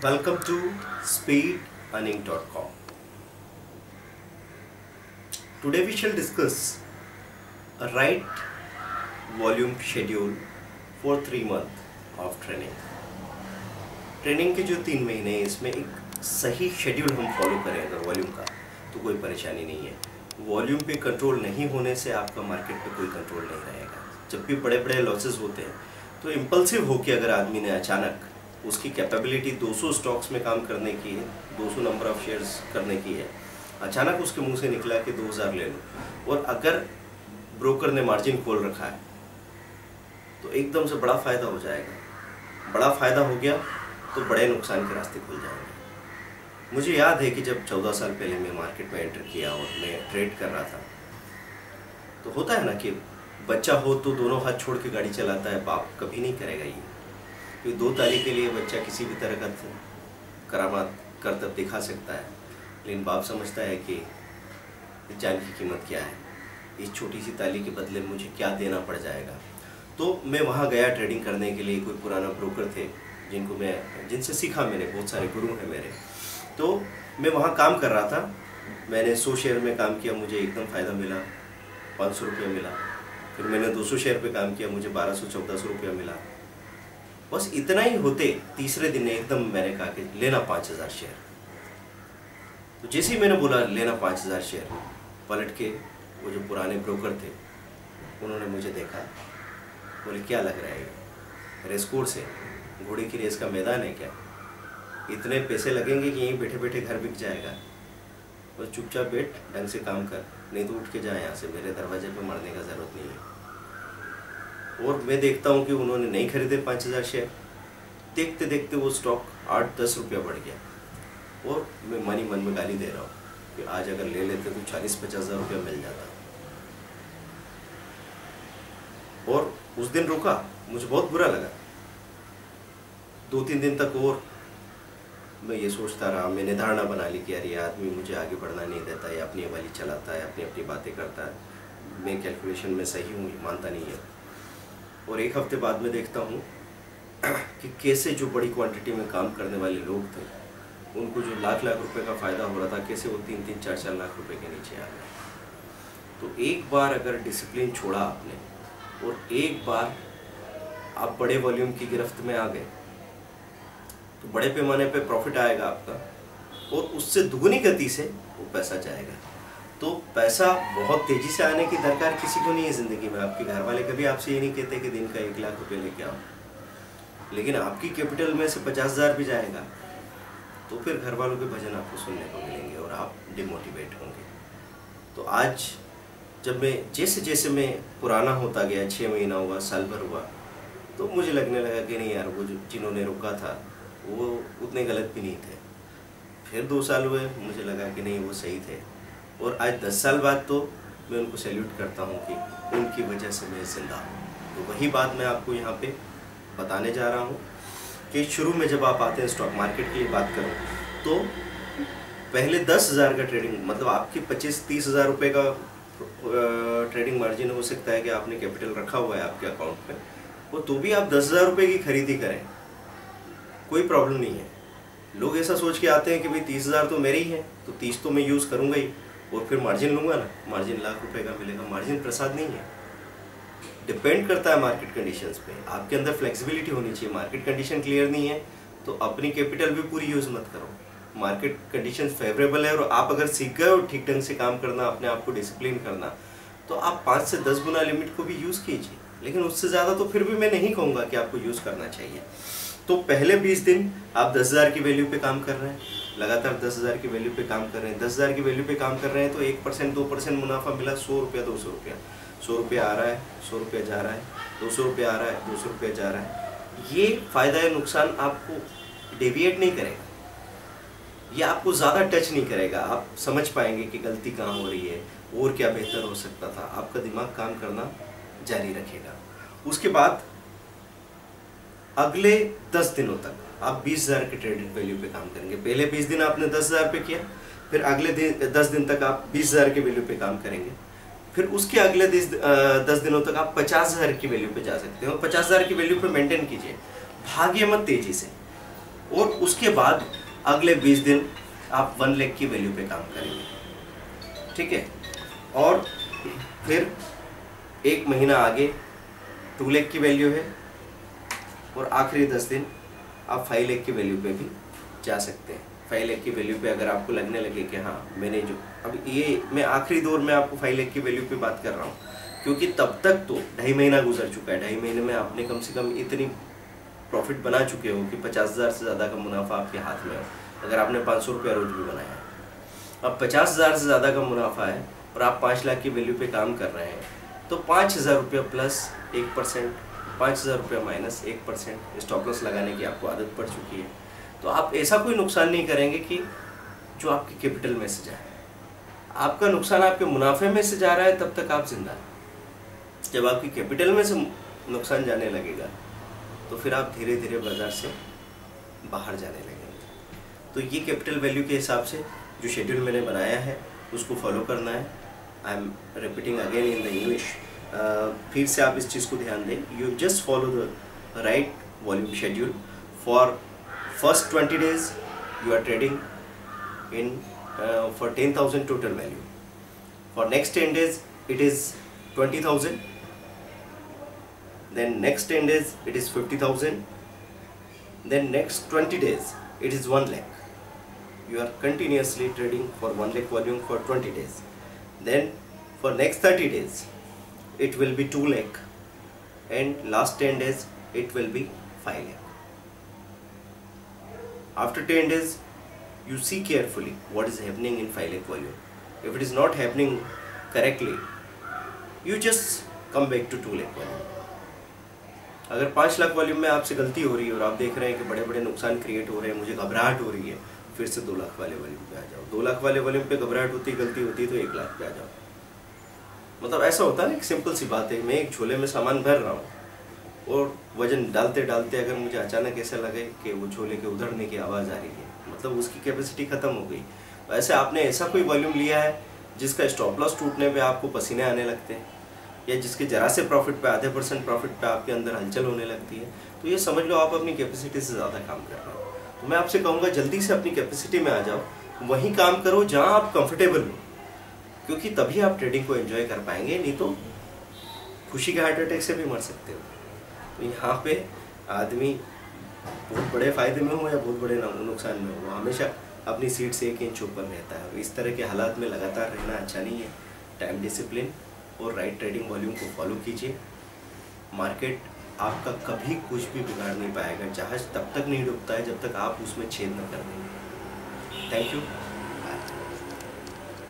Welcome to speedearning.com. Today we shall discuss a right volume schedule for 3 months of training. Training के जो 3 महीने हैं इसमें एक सही शेड्यूल हम फॉलो करें अगर वॉल्यूम का तो कोई परेशानी नहीं है। वॉल्यूम पे कंट्रोल नहीं होने से आपका मार्केट पे कोई कंट्रोल नहीं रहेगा। जब भी बड़े बड़े लॉसेस होते हैं तो इम्पल्सिव होके अगर आदमी ने अचानक उसकी कैपेबिलिटी 200 स्टॉक्स में काम करने की है, 200 नंबर ऑफ शेयर्स करने की है, अचानक उसके मुंह से निकला कि 2000 ले लो और अगर ब्रोकर ने मार्जिन खोल रखा है तो एकदम से बड़ा फ़ायदा हो जाएगा। बड़ा फ़ायदा हो गया तो बड़े नुकसान के रास्ते खुल जाएंगे। मुझे याद है कि जब 14 साल पहले मैं मार्केट में एंटर किया और मैं ट्रेड कर रहा था तो होता है ना कि बच्चा हो तो दोनों हाथ छोड़ के गाड़ी चलाता है, बाप कभी नहीं करेगा ये। क्योंकि 2 ताली के लिए बच्चा किसी भी तरह का करामात करतब दिखा सकता है, लेकिन बाप समझता है कि जान की कीमत क्या है, इस छोटी सी ताली के बदले मुझे क्या देना पड़ जाएगा। तो मैं वहाँ गया ट्रेडिंग करने के लिए। कोई पुराना ब्रोकर थे जिनसे सीखा मैंने, बहुत सारे गुरु हैं मेरे। तो मैं वहाँ काम कर रहा था। मैंने 100 शेयर में काम किया, मुझे एकदम फ़ायदा मिला, 500 रुपया मिला। फिर मैंने 200 शेयर पे काम किया, मुझे 1200-1400 रुपया मिला। बस इतना ही होते तीसरे दिन एकदम मैंने कहा कि लेना 5000 शेयर। तो जैसे ही मैंने बोला लेना 5000 शेयर, पलट के वो जो पुराने ब्रोकर थे उन्होंने मुझे देखा, बोले क्या लग रहा है, रेस कोर्स है, घोड़े की रेस का मैदान है क्या? इतने पैसे लगेंगे कि यहीं बैठे बैठे घर बिक जाएगा। बस चुपचाप बैठ, ढंग से काम कर, नहीं तो उठ के जाए यहाँ से, मेरे दरवाजे पे मरने का ज़रूरत नहीं है। और मैं देखता हूँ कि उन्होंने नहीं खरीदे 5000 शेयर। देखते देखते वो स्टॉक 8-10 रुपया बढ़ गया और मैं मन में गाली दे रहा हूँ कि आज अगर ले लेते तो 40-50 हज़ार रुपया मिल जाता। और उस दिन रुका, मुझे बहुत बुरा लगा। 2-3 दिन तक और मैं ये सोचता रहा, मैंने धारणा बना ली कि यार ये आदमी मुझे आगे बढ़ना नहीं देता, ये अपनी वाली चलाता है, अपनी अपनी बातें करता है, मैं कैलकुलेशन में सही हूँ, मानता नहीं है। और 1 हफ्ते बाद में देखता हूँ कि कैसे जो बड़ी क्वांटिटी में काम करने वाले लोग थे, उनको जो लाख रुपए का फ़ायदा हो रहा था, कैसे वो 3-3, 4-4 लाख रुपए के नीचे आ गए। तो एक बार अगर डिसिप्लिन छोड़ा आपने और एक बार आप बड़े वॉल्यूम की गिरफ्त में आ गए तो बड़े पैमाने पे प्रॉफिट आएगा आपका और उससे दुगनी गति से वो पैसा जाएगा। तो पैसा बहुत तेज़ी से आने की दरकार किसी को नहीं है ज़िंदगी में। आपके घर वाले कभी आपसे ये नहीं कहते कि दिन का 1 लाख रुपये लेके आओ, लेकिन आपकी कैपिटल में से 50,000 भी जाएगा तो फिर घर वालों के भजन आपको सुनने को मिलेंगे और आप डिमोटिवेट होंगे। तो आज जब मैं जैसे मैं पुराना होता गया, 6 महीना हुआ, साल भर हुआ, तो मुझे लगने लगा कि नहीं यार, वो जिन्होंने रुका था वो उतने गलत भी नहीं थे। फिर 2 साल हुए, मुझे लगा कि नहीं वो सही थे, और आज 10 साल बाद तो मैं उनको सैल्यूट करता हूँ कि उनकी वजह से मैं जिंदा हूँ। तो वही बात मैं आपको यहाँ पे बताने जा रहा हूँ कि शुरू में जब आप आते हैं स्टॉक मार्केट की बात करूँ तो पहले 10,000 का ट्रेडिंग, मतलब आपकी 25-30 हज़ार रुपये का ट्रेडिंग मार्जिन हो सकता है कि आपने कैपिटल रखा हुआ है आपके अकाउंट में, और तो भी आप 10,000 रुपये की खरीदी करें, कोई प्रॉब्लम नहीं है। लोग ऐसा सोच के आते हैं कि भाई 30,000 तो मेरे ही है तो 30 तो मैं यूज़ करूँगा ही और फिर मार्जिन लूँगा ना, मार्जिन लाख रुपए का मिलेगा। मार्जिन प्रसाद नहीं है, डिपेंड करता है मार्केट कंडीशंस पे। आपके अंदर फ्लेक्सिबिलिटी होनी चाहिए। मार्केट कंडीशन क्लियर नहीं है तो अपनी कैपिटल भी पूरी यूज़ मत करो। मार्केट कंडीशन फेवरेबल है और आप अगर सीख गए हो ठीक ढंग से काम करना, अपने आप को डिसिप्लिन करना, तो आप 5 से 10 गुना लिमिट को भी यूज़ कीजिए, लेकिन उससे ज़्यादा तो फिर भी मैं नहीं कहूँगा कि आपको यूज़ करना चाहिए। तो पहले 20 दिन आप 10,000 की वैल्यू पे काम कर रहे हैं, लगातार 10,000 की वैल्यू पे काम कर रहे हैं, 10,000 की वैल्यू पे काम कर रहे हैं तो 1%, 2% मुनाफा मिला, 100 रुपया, 200 रुपया, 100 रुपया आ रहा है, 100 रुपया जा रहा है, 200 रुपया आ रहा है, 200 रुपया जा रहा है। ये फ़ायदा या नुकसान आपको डेविएट नहीं करेगा, ये आपको ज़्यादा टच नहीं करेगा। आप समझ पाएंगे कि गलती कहाँ हो रही है और क्या बेहतर हो सकता था। आपका दिमाग काम करना जारी रखेगा। उसके बाद अगले 10 दिनों तक आप 20,000 के ट्रेडेड वैल्यू पे काम करेंगे। पहले 20 दिन आपने 10,000 पे किया, फिर अगले 10 दिन तक आप 20,000 के वैल्यू पे काम करेंगे, फिर उसके अगले 10 दिनों तक आप 50,000 की वैल्यू पे जा सकते हो। 50,000 की वैल्यू पे मेंटेन कीजिए, भागिए मत तेजी से। और उसके बाद अगले 20 दिन आप 1 लाख की वैल्यू पे काम करेंगे, ठीक है। और फिर एक महीना आगे 2 लाख की वैल्यू है, और आखिरी 10 दिन आप 5 लाख की वैल्यू पे भी जा सकते हैं। 5 लाख की वैल्यू पे अगर आपको लगने लगे कि हाँ मैंने जो अब ये मैं आखिरी दौर में आपको 5 लाख की वैल्यू पे बात कर रहा हूँ, क्योंकि तब तक तो 2.5 महीना गुजर चुका है। 2.5 महीने में आपने कम से कम इतनी प्रॉफिट बना चुके हो कि 50,000 से ज़्यादा का मुनाफा आपके हाथ में हो, अगर आपने 500 रुपया रोज भी बनाया है। अब 50,000 से ज़्यादा का मुनाफा है और आप 5 लाख की वैल्यू पे काम कर रहे हैं, तो 5,000 रुपया प्लस 1%, 5,000 रुपया माइनस 1% स्टॉप लॉस लगाने की आपको आदत पड़ चुकी है। तो आप ऐसा कोई नुकसान नहीं करेंगे कि जो आपके कैपिटल में से जाए। आपका नुकसान आपके मुनाफे में से जा रहा है, तब तक आप जिंदा हैं। जब आपकी कैपिटल में से नुकसान जाने लगेगा तो फिर आप धीरे धीरे बाजार से बाहर जाने लगेंगे। तो ये कैपिटल वैल्यू के हिसाब से जो शेड्यूल मैंने बनाया है उसको फॉलो करना है। I am repeating again in the English. फिर से आप इस चीज़ को ध्यान दें, you just follow the right volume schedule. For first 20 days you are trading in for 10,000 total value. For next 10 days it is 20,000. Then next 10 days it is 50,000. Then next 20 days it is 1 lakh. You are continuously trading for 1 lakh volume for 20 days. Then for next 30 days it will be 2 lakh, and last 10 days it will be 5 lakh. After 10 days, you see carefully what is happening in 5 lakh volume. If it is not happening correctly, you just come back to 2 lakh volume. अगर 5 lakh volume में आपसे गलती हो रही है और आप देख रहे हैं कि बड़े बड़े नुकसान क्रिएट हो रहे हैं, मुझे घबराहट हो रही है, फिर से 2 लाख वाले वॉल्यूम पे आ जाओ। 2 लाख वाले वॉल्यूम पे घबराहट होती, गलती होती तो 1 लाख पे आ जाओ। मतलब ऐसा होता है ना, एक सिंपल सी बात है, मैं एक झोले में सामान भर रहा हूँ और वजन डालते डालते अगर मुझे अचानक ऐसा लगे कि वो झोले के उधड़ने की आवाज़ आ रही है, मतलब उसकी कैपेसिटी ख़त्म हो गई। वैसे आपने ऐसा कोई वॉल्यूम लिया है जिसका स्टॉप लॉस टूटने पे आपको पसीने आने लगते हैं, या जिसके ज़रा से प्रॉफिट पे, आधे % प्रॉफिट पे आपके अंदर हलचल होने लगती है, तो ये समझ लो आप अपनी कैपेसिटी से ज़्यादा काम कर रहे हो। तो मैं आपसे कहूँगा जल्दी से अपनी कैपेसिटी में आ जाओ, वहीं काम करो जहाँ आप कंफर्टेबल हो, क्योंकि तभी आप ट्रेडिंग को एंजॉय कर पाएंगे, नहीं तो खुशी के हार्ट अटैक से भी मर सकते हो। तो यहाँ पे आदमी बहुत बड़े फ़ायदे में हो या बहुत बड़े नुकसान में हो, वो हमेशा अपनी सीट से 1 इंच ऊपर रहता है। और इस तरह के हालात में लगातार रहना अच्छा नहीं है। टाइम डिसिप्लिन और राइट ट्रेडिंग वॉल्यूम को फॉलो कीजिए। मार्केट आपका कभी कुछ भी बिगाड़ नहीं पाएगा। जहाज तब तक नहीं डूबता है जब तक आप उसमें छेद न कर देंगे। Thank you.